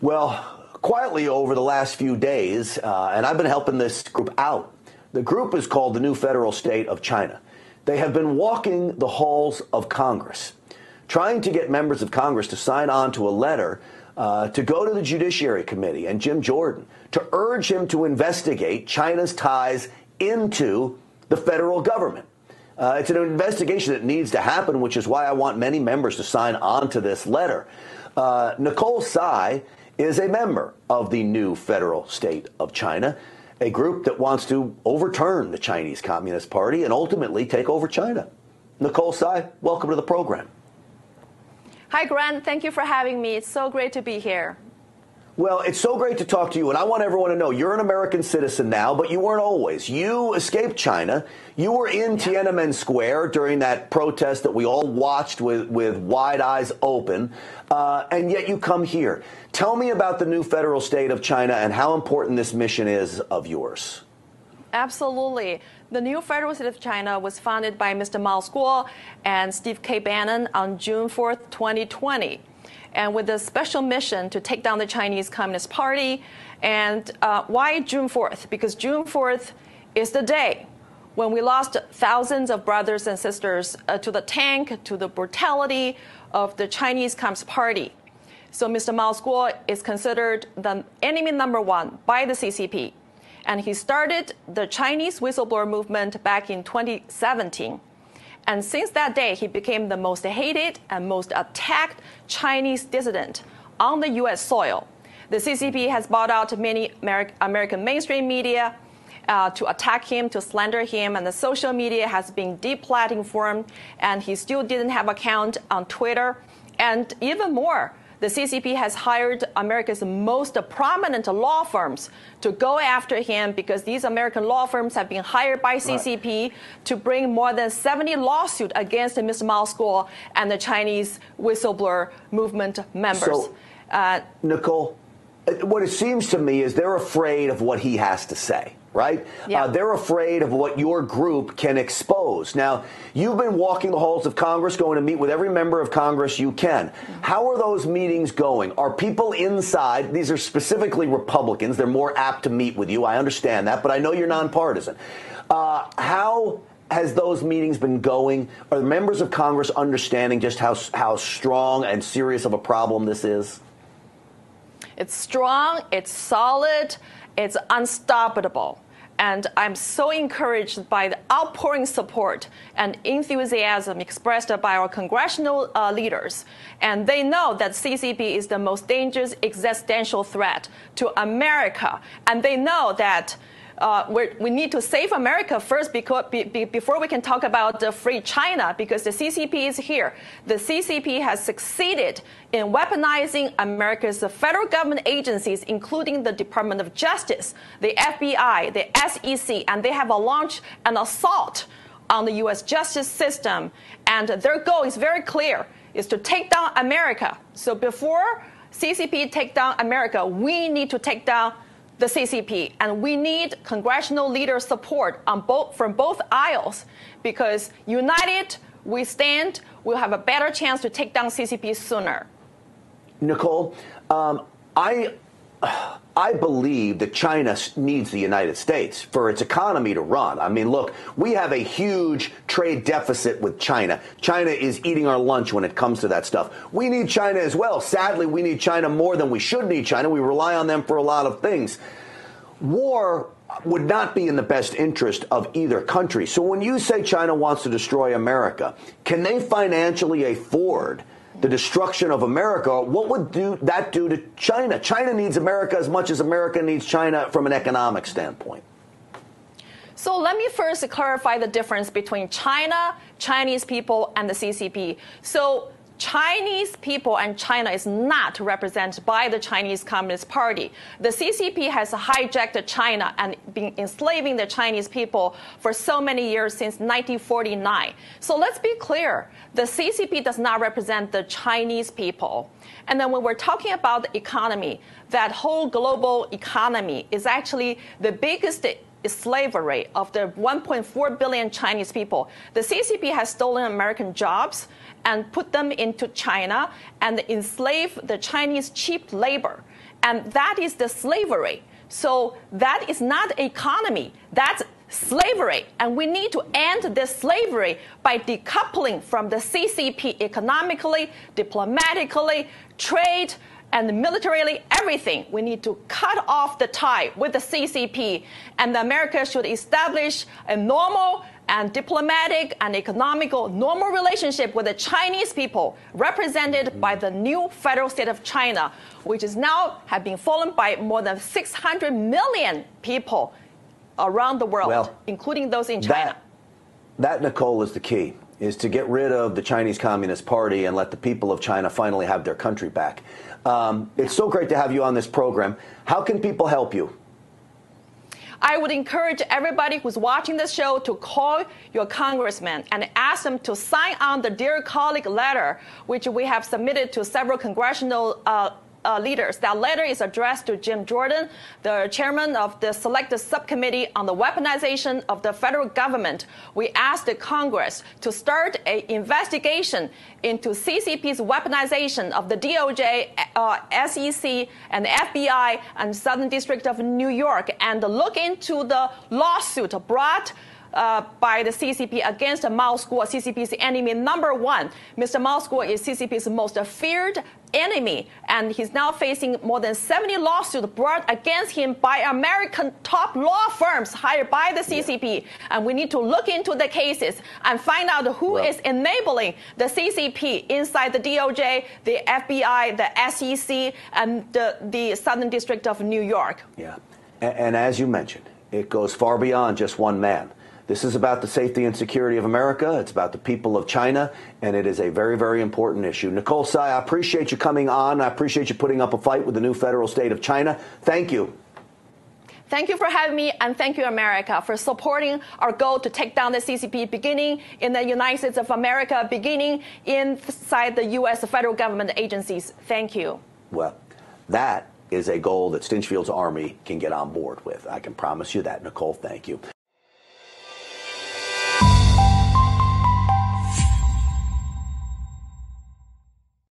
Well, quietly over the last few days, and I've been helping this group out. The group is called the New Federal State of China. They have been walking the halls of Congress, trying to get members of Congress to sign on to a letter to go to the Judiciary Committee and Jim Jordan to urge him to investigate China's ties into the federal government. It's an investigation that needs to happen, which is why I want many members to sign on to this letter. Nicole Tsai is a member of the New Federal State of China, a group that wants to overturn the Chinese Communist Party and ultimately take over China. Nicole Tsai, welcome to the program. Hi, Grant. Thank you for having me. It's so great to be here. Well, it's so great to talk to you, and I want everyone to know you're an American citizen now, but you weren't always. You escaped China. You were in Tiananmen Square during that protest that we all watched with wide eyes open, and yet you come here. Tell me about the New Federal State of China and how important this mission is of yours. Absolutely. The New Federal State of China was founded by Mr. Mao Guo and Steve K. Bannon on June 4th, 2020. And with a special mission to take down the Chinese Communist Party. And why June 4th? Because June 4th is the day when we lost thousands of brothers and sisters to the tank, to the brutality of the Chinese Communist Party. So Mr. Mao Guo is considered the enemy number one by the CCP. And he started the Chinese whistleblower movement back in 2017. And since that day, he became the most hated and most attacked Chinese dissident on the U.S. soil. The CCP has bought out many American mainstream media to attack him, to slander him, and the social media has been deplatformed, and he still didn't have an account on Twitter. And even more, the CCP has hired America's most prominent law firms to go after him because these American law firms have been hired by CCP to bring more than 70 lawsuits against Mr. Mao Guo and the Chinese whistleblower movement members. So, Nicole, what it seems to me is they're afraid of what he has to say. Right? Yeah. They're afraid of what your group can expose. Now, you've been walking the halls of Congress, going to meet with every member of Congress you can. How are those meetings going? Are people inside? These are specifically Republicans. They're more apt to meet with you. I understand that, but I know you're nonpartisan. How has those meetings been going? Are members of Congress understanding just how strong and serious of a problem this is? It's strong, it's solid, it's unstoppable. And I'm so encouraged by the outpouring support and enthusiasm expressed by our congressional leaders. And they know that CCP is the most dangerous existential threat to America. And they know that we need to save America first before we can talk about the free China, because the CCP is here. The CCP has succeeded in weaponizing America's federal government agencies, including the Department of Justice, the FBI, the SEC, and they have launched an assault on the U.S. justice system. And their goal is very clear, is to take down America. So before CCP take down America, we need to take down the CCP, and we need congressional leader support from both aisles, because united we stand, we'll have a better chance to take down CCP sooner. Nicole, I believe that China needs the United States for its economy to run. I mean, look, we have a huge trade deficit with China. China is eating our lunch when it comes to that stuff. We need China as well. Sadly, we need China more than we should need China. We rely on them for a lot of things. War would not be in the best interest of either country. So when you say China wants to destroy America, can they financially afford the destruction of America? What would that do to China? China needs America as much as America needs China from an economic standpoint. So let me first clarify the difference between China, Chinese people, and the CCP. So Chinese people and China is not represented by the Chinese Communist Party. The CCP has hijacked China and been enslaving the Chinese people for so many years, since 1949. So let's be clear. The CCP does not represent the Chinese people. And then when we're talking about the economy, that whole global economy is actually the biggest slavery of the 1.4 billion Chinese people. The CCP has stolen American jobs and put them into China and enslaved the Chinese cheap labor. and that is the slavery. So that is not economy, that's slavery. And we need to end this slavery by decoupling from the CCP economically, diplomatically, trade, and militarily, everything. We need to cut off the tie with the CCP, and America should establish a normal and diplomatic and economical normal relationship with the Chinese people, represented by the new federal state of China, which is now have been followed by more than 600 million people around the world, including those in China. That, Nicole, is the key, is to get rid of the Chinese Communist Party and let the people of China finally have their country back. It's so great to have you on this program. How can people help you? I would encourage everybody who's watching this show to call your congressman and ask them to sign on the Dear Colleague letter, which we have submitted to several congressional leaders. That letter is addressed to Jim Jordan, the chairman of the Select Subcommittee on the Weaponization of the Federal Government. We asked the Congress to start an investigation into CCP's weaponization of the DOJ, SEC, and the FBI and Southern District of New York, and look into the lawsuit brought by the CCP against Mao School, CCP's enemy number one. Mr. Mao School is CCP's most feared enemy, and he's now facing more than 70 lawsuits brought against him by American top law firms hired by the CCP. And we need to look into the cases and find out who is enabling the CCP inside the DOJ, the FBI, the SEC, and the Southern District of New York. Yeah, and as you mentioned, it goes far beyond just one man. This is about the safety and security of America. It's about the people of China, and it is a very, very important issue. Nicole Tsai, I appreciate you coming on. I appreciate you putting up a fight with the new federal state of China. Thank you. Thank you for having me, and thank you, America, for supporting our goal to take down the CCP, beginning in the United States of America, beginning inside the U.S. federal government agencies. Thank you. Well, that is a goal that Stinchfield's Army can get on board with. I can promise you that, Nicole. Thank you.